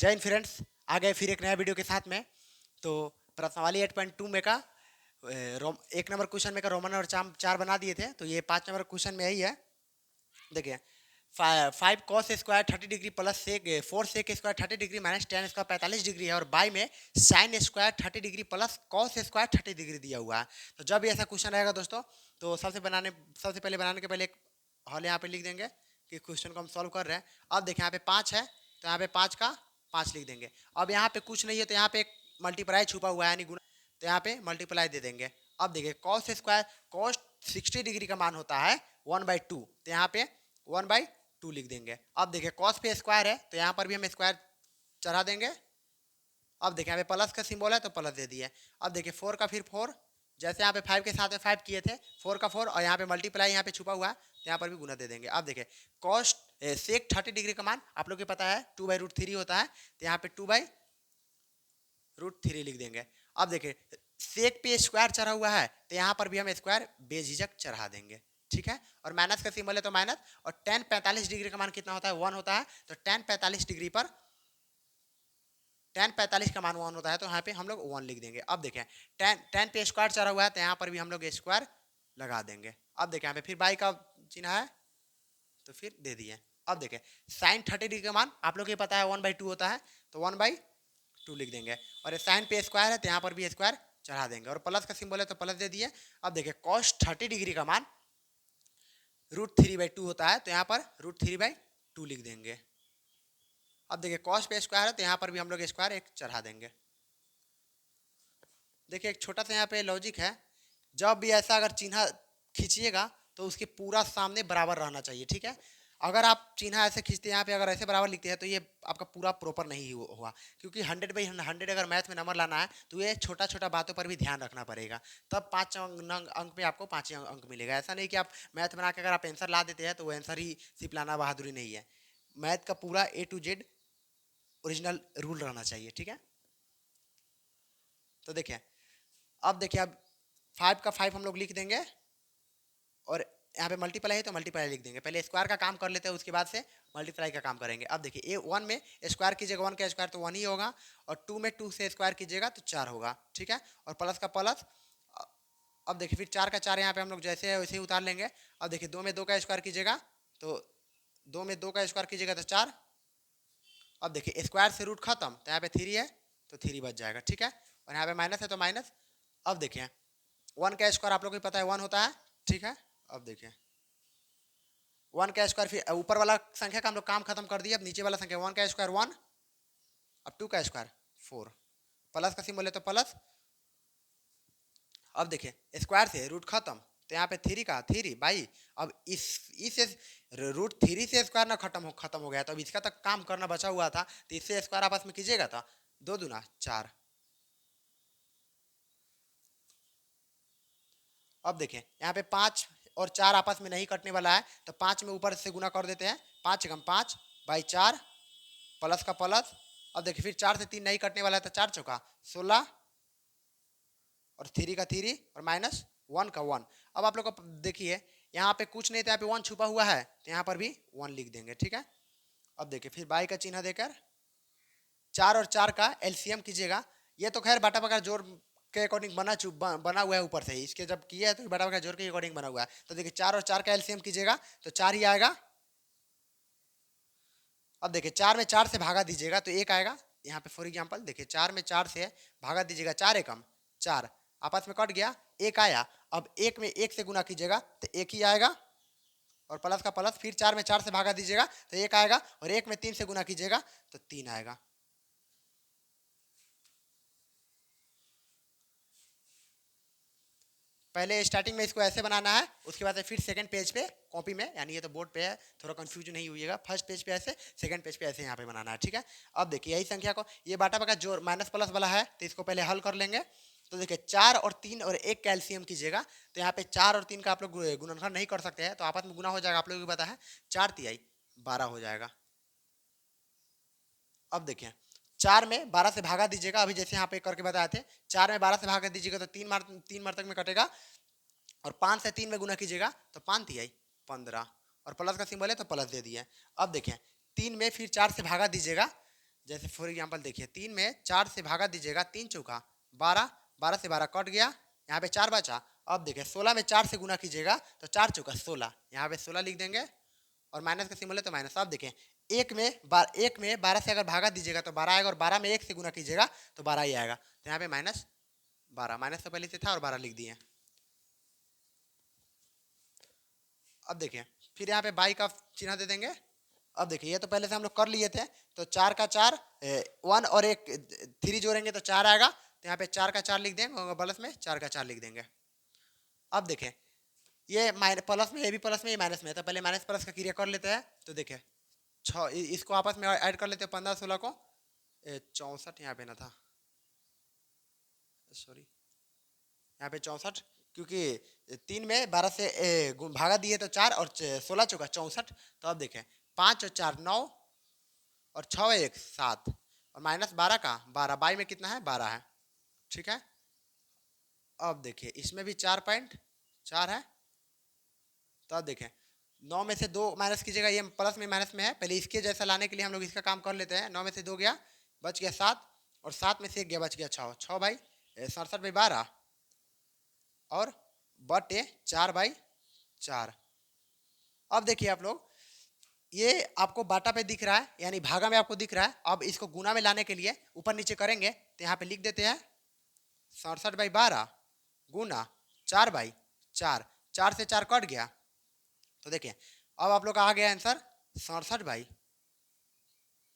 जय हिंद फ्रेंड्स, आ गए फिर एक नया वीडियो के साथ में। तो प्रश्नावली 8.2 में का एक नंबर क्वेश्चन में का रोमन और चार चार बना दिए थे। तो ये 5 नंबर क्वेश्चन में यही है। देखिए, 5 cos² 30 degree plus sec 4 sec² 30 degree minus tan² 45 degree है, और बाई में sin² 30 degree plus cos² 30 degree दिया हुआ है। तो जब भी ऐसा क्वेश्चन रहेगा दोस्तों, तो सबसे पहले बनाने के पहले एक हॉल यहाँ पे लिख देंगे कि क्वेश्चन को हम सॉल्व कर रहे हैं। अब देखिए, यहाँ पे 5 है तो यहाँ पे 5 का 5 लिख देंगे। अब यहाँ पे कुछ नहीं है तो यहाँ पे एक मल्टीप्लाई छुपा हुआ है, यानी गुणा, तो यहाँ पे मल्टीप्लाई दे देंगे। अब देखिए, cos 60 डिग्री का मान होता है 1/2, तो यहाँ पे 1/2 लिख देंगे। अब देखिए, cos पे स्क्वायर है तो यहाँ पर भी हम स्क्वायर चढ़ा देंगे। अब देखिए, यहाँ पे प्लस का सिंबल है तो प्लस दे दिए। अब देखिए, 4 का फिर 4, जैसे यहाँ पे 5 के साथ में 5 किए थे, 4 का 4, और यहाँ पे मल्टीप्लाई यहाँ पे छुपा हुआ है तो यहाँ पर भी गुना दे देंगे। अब देखिए, कॉस सेक 30 डिग्री का मान आप लोग को पता है 2/√3 होता है, तो यहाँ पे 2/√3 लिख देंगे। अब देखिए, सेक पे स्क्वायर चढ़ा हुआ है तो यहाँ पर भी हम स्क्वायर बेझिझक चढ़ा देंगे, ठीक है। और माइनस का सिंबल है तो माइनस, और tan 45 डिग्री का मान कितना होता है, 1 होता है। तो tan 45 डिग्री पर tan 45 का मान 1 होता है, तो यहाँ पे हम लोग 1 लिख देंगे। अब देखें, tan पे स्क्वायर चढ़ा हुआ है तो यहाँ पर भी हम लोग स्क्वायर लगा देंगे। अब देखें, यहाँ पे फिर बाई का चिन्ह है तो फिर दे दिए। अब देखें, sin 30 डिग्री का मान आप लोग को पता है 1/2 होता है, तो 1/2 लिख देंगे। और sin पे स्क्वायर है तो यहाँ पर भी स्क्वायर चढ़ा देंगे, और प्लस का सिंबल है तो प्लस दे दिए। अब देखिए, cos 30 डिग्री का मान √3/2 होता है, तो यहाँ पर √3/2 लिख देंगे। अब देखिए, cos पे स्क्वायर है तो यहाँ पर भी हम लोग स्क्वायर एक चढ़ा देंगे। देखिए, एक छोटा सा यहाँ पे लॉजिक है, जब भी ऐसा अगर चिन्ह खींचिएगा तो उसके पूरा सामने बराबर रहना चाहिए, ठीक है। अगर आप चिन्ह ऐसे खींचते हैं, यहाँ पे अगर ऐसे बराबर लिखते हैं तो ये आपका पूरा प्रॉपर नहीं हुआ, क्योंकि 100/100 अगर मैथ में नंबर लाना है तो ये छोटा छोटा बातों पर भी ध्यान रखना पड़ेगा, तब 5 अंक पे आपको 5 ही अंक मिलेगा। ऐसा नहीं कि आप मैथ बना के अगर आप आंसर ला देते हैं तो वो आंसर ही सिर्फ लाना बहादुरी नहीं है। मैथ का पूरा A to Z original rule रहना चाहिए, ठीक है। तो देखिए, अब देखिए, अब 5 का 5 हम लोग लिख देंगे, और यहाँ पे मल्टीप्लाई है तो मल्टीप्लाई लिख देंगे। पहले स्क्वायर का काम कर लेते हैं, उसके बाद से मल्टीप्लाई का काम करेंगे। अब देखिए, A1 में स्क्वायर कीजिएगा 1 का स्क्वायर तो 1 ही होगा, और 2 में 2 से स्क्वायर कीजिएगा तो 4 होगा, ठीक है। और प्लस का प्लस। अब देखिए, फिर 4 का 4 यहाँ पे हम लोग जैसे है वैसे ही उतार लेंगे। अब देखिए, 2 में 2 का स्क्वायर कीजिएगा तो 2 में 2 का स्क्वायर कीजिएगा तो 4। अब देखिए, स्क्वायर से रूट खत्म तो यहाँ पे 3 है तो 3 बच जाएगा, ठीक है। और यहाँ पे माइनस है तो माइनस। अब देखिए, 1 का स्क्वायर आप लोग को पता है 1 होता है, ठीक है। अब देखिए, 1 का स्क्वायर, फिर ऊपर वाला संख्या का हम लोग काम खत्म कर दिया। अब नीचे वाला संख्या 1 का स्क्वायर 1, अब 2 का स्क्वायर 4, प्लस का सिंबल है तो प्लस। अब देखिए, स्क्वायर से रूट खत्म तो यहाँ पे 3 का 3 भाई। अब इस √3 से स्क्वायर ना खत्म हो गया, तो अब इसका तक काम करना बचा हुआ था, तो इससे स्क्वायर आपस में कीजिएगा तो 2 दूना 4। अब देखिए, यहाँ पे 5 और 4 आपस में नहीं कटने वाला है, तो 5 में ऊपर से गुना कर देते हैं। 5 एकम 5 बाई 4, प्लस का प्लस। अब देखिए, फिर 4 से 3 नहीं कटने वाला है, तो 4 चौका 16, और 3 का 3 और माइनस 1 का 1। अब आप लोग को देखिए, यहाँ पे कुछ नहीं था, यहाँ पे 1 छुपा हुआ है, तो यहाँ पर भी 1 लिख देंगे, ठीक है। अब देखिए, फिर बाई का चिन्ह देकर 4 और 4 का एलसीएम कीजिएगा। ये तो खैर बाटा बका जोड़ के अकॉर्डिंग बना हुआ है ऊपर से ही, इसके जब किया है तो बाटा बका जोड़ के अकॉर्डिंग बना हुआ है। तो देखिए, 4 और 4 का एलसीएम कीजिएगा तो 4 ही आएगा। अब देखिए, 4 में 4 से भागा दीजिएगा तो 1 आएगा। यहाँ पे फॉर एग्जांपल देखिए, 4 में 4 से भागा दीजिएगा, 4 एकम 4, आपस में कट गया, 1 आया। अब 1 में 1 से गुना कीजिएगा तो 1 ही आएगा, और प्लस का प्लस। फिर 4 में 4 से भागा दीजिएगा तो 1 आएगा, और 1 में 3 से गुना कीजिएगा तो 3 आएगा। पहले स्टार्टिंग में इसको ऐसे बनाना है, उसके बाद फिर सेकंड पेज पे कॉपी में, यानी ये तो बोर्ड पे है, थोड़ा कंफ्यूज नहीं होइएगा। फर्स्ट पेज पे ऐसे, सेकंड पेज पे ऐसे यहाँ पे बनाना है, ठीक है। अब देखिए, यही संख्या को ये बाटा बका जोड़ माइनस प्लस वाला है, तो इसको पहले हल कर लेंगे। तो देखिए, 4 और 3 और 1 का एलसीएम कीजिएगा, तो यहाँ पे 4 और 3 का आप लोग गुणनखंड नहीं कर सकते हैं, तो आपस में गुना हो जाएगा। आप लोगों को पता है 4 तिहाई 12 हो जाएगा। अब देखिए, 4 में 12 से भागा दीजिएगा, अभी जैसे यहाँ पे करके बताए थे। 4 में 12 से भागा दीजिएगा तो 3 बार तक में कटेगा, और 5 से 3 में गुना कीजिएगा तो 5 तिहाई 15, और प्लस का सिंबल है तो प्लस दे दिए। अब देखिए, 3 में फिर 4 से भागा दीजिएगा जैसे फॉर एग्जांपल देखिए 3 में 4 से भागा दीजिएगा, 3 चौका 12, 12 से 12 कट गया, यहाँ पे 4 बचा। अब देखिए 16 में 4 से गुना कीजिएगा तो 4 चौका 16, यहाँ पे 16 लिख देंगे और माइनस का सिंबल है तो माइनस। अब देखिए एक में 12 से अगर भागा दीजिएगा तो 12 आएगा और 12 में 1 से गुना कीजिएगा तो 12 ही आएगा। तो यहाँ पे माइनस 12, माइनस तो पहले से था और 12 लिख दिए। अब देखिए फिर यहाँ पे बाई का चिन्ह दे देंगे। अब देखिए ये तो पहले से हम लोग कर लिए थे, तो 4 का 4 1 और 1 3 जोड़ेंगे तो 4 आएगा, तो यहाँ पे 4 का 4 लिख देंगे और प्लस में 4 का 4 लिख देंगे। अब देखिए ये माइनस प्लस में, ये भी प्लस में, ये माइनस में है, तो पहले माइनस प्लस का क्रिया कर लेते हैं। तो देखिए 6 इसको आपस में ऐड कर लेते हैं, 15 16 को 64 यहाँ पे ना था, सॉरी यहाँ पे 64, क्योंकि 3 में 12 से भागा दिए तो 4 और 16 चौका 64। तो अब देखें 5 और 4 9 और 6 और 1 7 और माइनस 12 का 12, बाई में कितना है 12 है, ठीक है। अब देखिए इसमें भी 4.4 है। तो अब देखें 9 में से 2 माइनस कीजिएगा, ये प्लस में माइनस में है, पहले इसके जैसा लाने के लिए हम लोग इसका काम कर लेते हैं। 9 में से 2 गया, बच गया 7 और 7 में से 1 गया, बच गया 6, 6 बाई 67 बाई 12 और बटे 4 बाई 4। अब देखिए आप लोग ये आपको बाटा पे दिख रहा है, यानी भागा में आपको दिख रहा है। अब इसको गुना में लाने के लिए ऊपर नीचे करेंगे, तो यहाँ पे लिख देते हैं 67 बाई 12 गुना 4 बाई 4, 4 से 4 कट गया। तो देखिए अब आप लोग का आ गया आंसर 67 बाई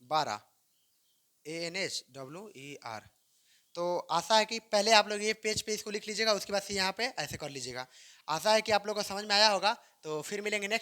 12 ANSWER। तो आशा है कि पहले आप लोग ये पेज पे इसको लिख लीजिएगा, उसके बाद से यहाँ पे ऐसे कर लीजिएगा। आशा है कि आप लोग को समझ में आया होगा। तो फिर मिलेंगे नेक्स्ट